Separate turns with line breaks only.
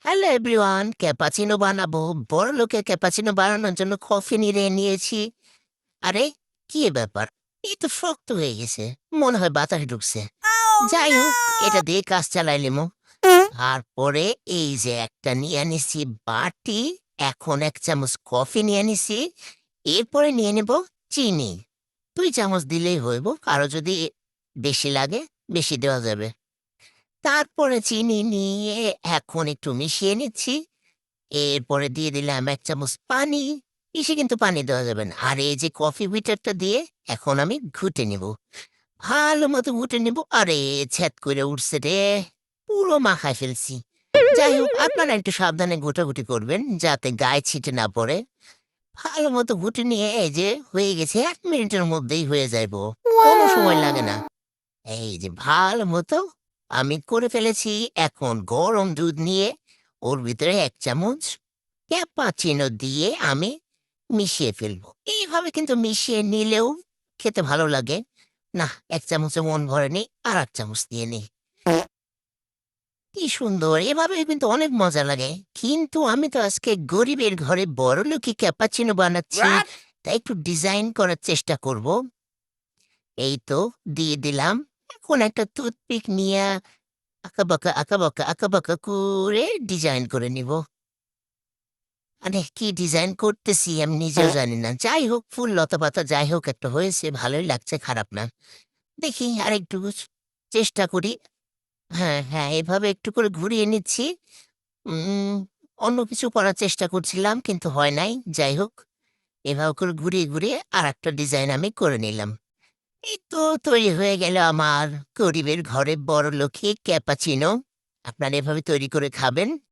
Hello everyone, cappuccino বানাবো। বড় লোকের ক্যাপাচিনো বানানোর জন্য কফি নিয়ে নিয়েছি। আরে, কি এ ব্যাপার? এই তো শক্ত হয়ে গেছে, মনে হয় বাতাস ঢুকছে। যাই হোক, এটা দিয়ে কাজ চালাই লিমো। তারপরে এই যে একটা নিয়ে নিছি বাটি, এখন 1 চামচ কফি নিয়ে নিছি। এরপরে নিয়ে নেব চিনি। 2 চামচ দিলেই হইব, আরো যদি বেশি লাগে বেশি দেওয়া যাবে। তারপরে চিনি নিয়ে এখন একটু মিশিয়ে নিচ্ছি। এরপরে দিয়ে দিলাম 1 চামচ পানি। বেশি কিন্তু পানি দেওয়া যাবে না। আর এই যে কফি বিটারটা দিয়ে এখন আমি ঘুটে নেব। ভালো মতো ঘুটে নেব। আরে, ছ্যাদ করে উঠছে রে, পুরো মাখায় ফেলছি। যাই হোক, আপনারা একটু সাবধানে ঘুটাঘুটি করবেন যাতে গায়ে ছিটে না পড়ে। ভালো মতো ঘুটে নিয়ে এই যে হয়ে গেছে, 1 মিনিটের মধ্যেই হয়ে যাইব, কোনো সময় লাগে না। এই যে ভালো মতো আমি করে ফেলেছি। এখন গরম দুধ নিয়ে ওর ভিতরে 1 চামচ ক্যাপাচিনো দিয়ে আমি মিশিয়ে ফেলবো। এইভাবে কিন্তু মিশিয়ে নিলেও খেতে ভালো লাগে। না, 1 চামচে মন ভরেনি, আর 1 চামচ দিয়ে নিই। কি সুন্দর! এভাবে কিন্তু অনেক মজা লাগে। কিন্তু আমি তো আজকে গরিবের ঘরে বড়লোকি ক্যাপাচিনো বানাচ্ছি, তাই একটু ডিজাইন করার চেষ্টা করব। এই তো দিয়ে দিলাম। এখন একটা টুথপিক নিয়ে আঁকাবাঁকা আঁকাবাঁকা আঁকাবাঁকা করে ডিজাইন করে নিব। মানে কি ডিজাইন করতেছি আমি নিজেও জানি না। যাই হোক, ফুল লতাপাতা যাই হোক, একটা হয়েছে, ভালোই লাগছে, খারাপ না। দেখি আরেকটু চেষ্টা করি। হ্যাঁ, হ্যাঁ, এভাবে একটু করে ঘুরিয়ে নিচ্ছি। উম অন্য কিছু করার চেষ্টা করছিলাম কিন্তু হয় নাই। যাই হোক, এভাবে করে ঘুরিয়ে, ঘুরিয়ে আরেকটা ডিজাইন আমি করে নিলাম। এই তো তৈরি হয়ে গেল আমার গরিবের ঘরে বড়লোকি ক্যাপাচিনো। আপনারা এভাবে তৈরি করে খাবেন।